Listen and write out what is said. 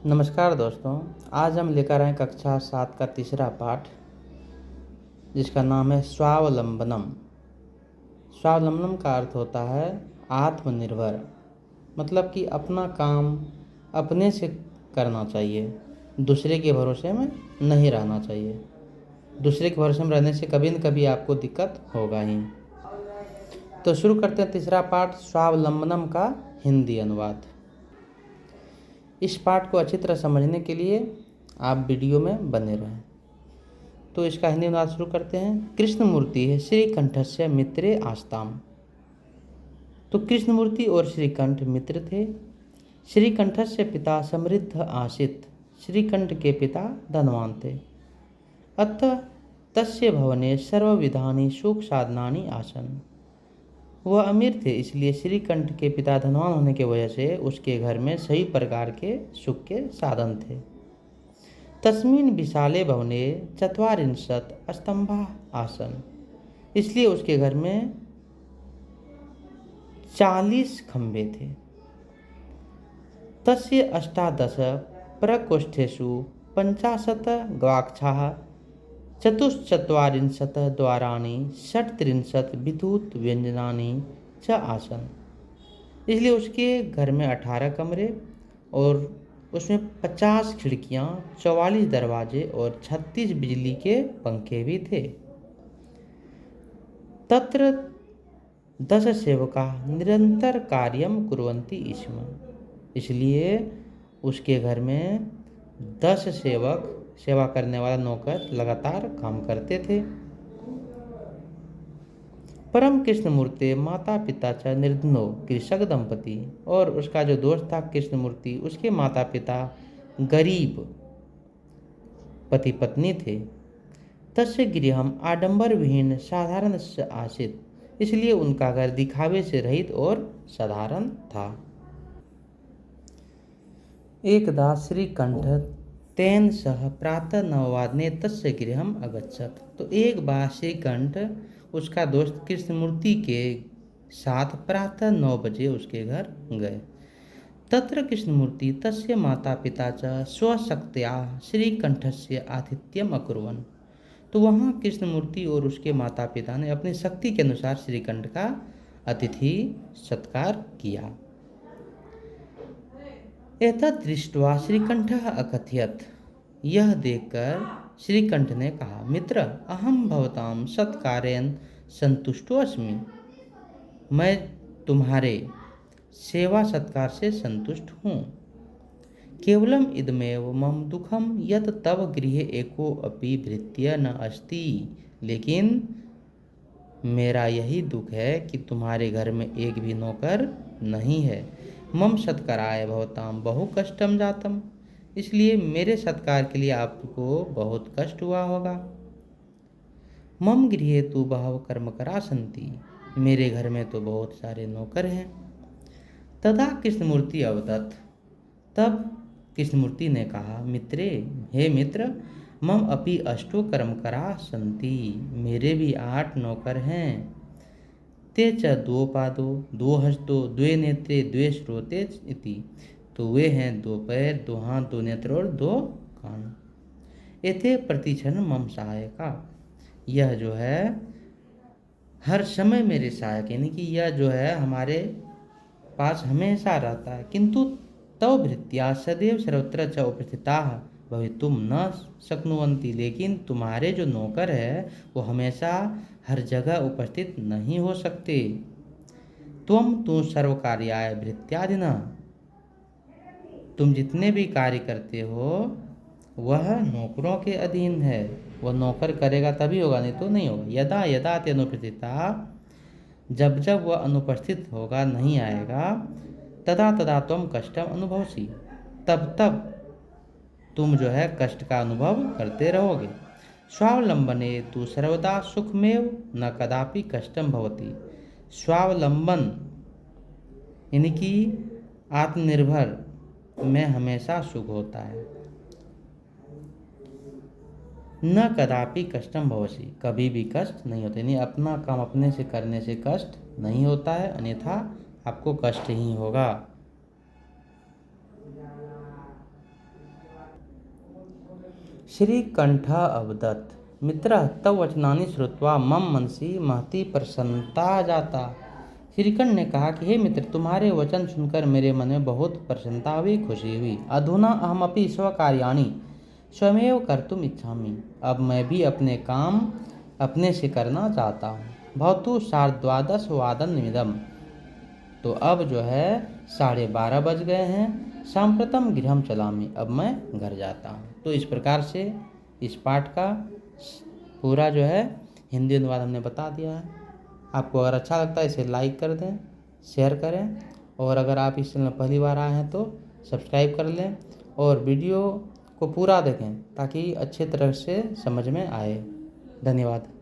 नमस्कार दोस्तों। आज हम लेकर आए कक्षा 7 का तीसरा पाठ, जिसका नाम है स्वावलंबनम। स्वावलंबनम का अर्थ होता है आत्मनिर्भर, मतलब कि अपना काम अपने से करना चाहिए, दूसरे के भरोसे में नहीं रहना चाहिए। दूसरे के भरोसे में रहने से कभी न कभी आपको दिक्कत होगा ही। तो शुरू करते हैं तीसरा पाठ, स्वावलंबनम का हिंदी अनुवाद। इस पाठ को अच्छी तरह समझने के लिए आप वीडियो में बने रहें। तो इसका हिंदी अनुवाद शुरू करते हैं। कृष्णमूर्ति है श्रीकंठस्य मित्रे आस्ताम। तो कृष्णमूर्ति और श्रीकंठ मित्र थे। श्रीकंठस्य पिता समृद्ध आसित। श्रीकंठ के पिता धनवान थे। अतः तस्य भवने सर्वविधानि सुख साधनानि आसन। वह अमीर थे, इसलिए श्रीकंठ के पिता धनवान होने की वजह से उसके घर में सभी प्रकार के सुख के साधन थे। तस्मिन् विशाले भवने चत्वारिंशत् स्तंभा आसन। इसलिए उसके घर में 40 खंभे थे। तस्य अष्टादश प्रकोष्ठेषु 50 गवाक्षाः चतुश्चत्वारिंशत् द्वाराणि षट्त्रिंशत् विद्युत व्यंजनानि च आसन। इसलिए उसके घर में 18 कमरे और उसमें 50 खिड़कियाँ, 44 दरवाजे और 36 बिजली के पंखे भी थे। तत्र 10 सेवका निरंतर कार्यम कुर्वन्ति स्म। इसलिए उसके घर में 10 सेवक, सेवा करने वाला नौकर लगातार काम करते थे। परम कृष्णमूर्ति माता पिता च निर्धनो कृषक दंपति। और उसका जो दोस्त था कृष्णमूर्ति, उसके माता पिता गरीब पति पत्नी थे। तस्य गृहम आडंबर विहीन साधारण आसित। इसलिए उनका घर दिखावे से रहित और साधारण था। एकदा श्रीकंठ तेन सह प्रातः 9 तस्य गृहम अगच्छत। तो एक बार श्रीकंठ उसका दोस्त कृष्णमूर्ति के साथ प्रातः 9 बजे उसके घर गए। तत्र कृष्णमूर्ति तस्य माता पिता च स्वशक्त्या श्रीकंठस्य आतिथ्यम अकुर्वन्। तो वहाँ कृष्णमूर्ति और उसके माता पिता ने अपनी शक्ति के अनुसार श्रीकंठ का अतिथि सत्कार किया। एतत् दृष्ट्वा श्रीकंठः अकथयत्। यह देखकर श्रीकंठ ने कहा, मित्र, अहम भवतां सत्कारेण संतुष्टो अस्मि। मैं तुम्हारे सेवा सत्कार से संतुष्ट हूँ। केवलम इदमेव मम दुखम यत् तव गृहे एको अपि भृत्य न अस्ति। लेकिन मेरा यही दुख है कि तुम्हारे घर में एक भी नौकर नहीं है। मम सत्काराय भवतां बहु कष्टम जातम। इसलिए मेरे सत्कार के लिए आपको बहुत कष्ट हुआ होगा। मम गृहे तु बहवः कर्मकरा सन्ति। मेरे घर में तो बहुत सारे नौकर हैं। तदा कृष्णमूर्ति अवदत्। तब कृष्णमूर्ति ने कहा, मित्रे, हे मित्र, मम अपि अष्टो कर्मकरा सन्ति। मेरे भी 8 नौकर हैं। ते च 2 पादो 2 हस्तो 2 नेत्रे 2 श्रोते इति। तो वे हैं 2 पैर, 2 हाथ, 2 नेत्र और 2 कान। एते प्रतिक्षण मम सहायका। यह जो है हर समय मेरे सहायक, यानी कि यह जो है हमारे पास हमेशा रहता है। किंतु तव भृत्या सदैव सर्वत्र च उपस्थिताः भवितुम न शक्नुवन्ति। लेकिन तुम्हारे जो नौकर है वो हमेशा हर जगह उपस्थित नहीं हो सकते। त्वं तु सर्वकार्याय भृत्यादिना। तुम जितने भी कार्य करते हो वह नौकरों के अधीन है। वह नौकर करेगा तभी होगा, नहीं तो नहीं होगा। यदा यदा ते अनुपस्थिता, जब जब वह अनुपस्थित होगा, नहीं आएगा, तदा तदा तुम कष्टम अनुभवसी। तब तब तुम जो है कष्ट का अनुभव करते रहोगे। स्वावलंबने तु सर्वदा सुखमेव न कदापि कष्टम भवति। स्वावलंबन यानी कि आत्मनिर्भर में हमेशा सुख होता है। न कदापि कष्टम भवसी, कभी भी कष्ट नहीं होते। यानी अपना काम अपने से करने से कष्ट नहीं होता है, अन्यथा आपको कष्ट ही होगा। श्रीकण्ठः अवदत् मित्रः तव वचनानि श्रुत्वा मम मनसि महती प्रसन्नता जाता। श्रीकंठ ने कहा कि हे मित्र, तुम्हारे वचन सुनकर मेरे मन में बहुत प्रसन्नता हुई, खुशी हुई। अधुना अहमपि स्वकार्याणि स्वयमेव कर्तुम इच्छामि। अब मैं भी अपने काम अपने से करना चाहता हूँ। भवतु सार्धद्वादशवादनमिदं। तो अब जो है 12:30 बज गए हैं। साम्प्रतं गृहं चलामि। अब मैं घर जाता हूँ। तो इस प्रकार से इस पाठ का पूरा जो है हिंदी अनुवाद हमने बता दिया है। आपको अगर अच्छा लगता है इसे लाइक कर दें, शेयर करें, और अगर आप इस चैनल में पहली बार आए हैं तो सब्सक्राइब कर लें और वीडियो को पूरा देखें ताकि अच्छे तरह से समझ में आए। धन्यवाद।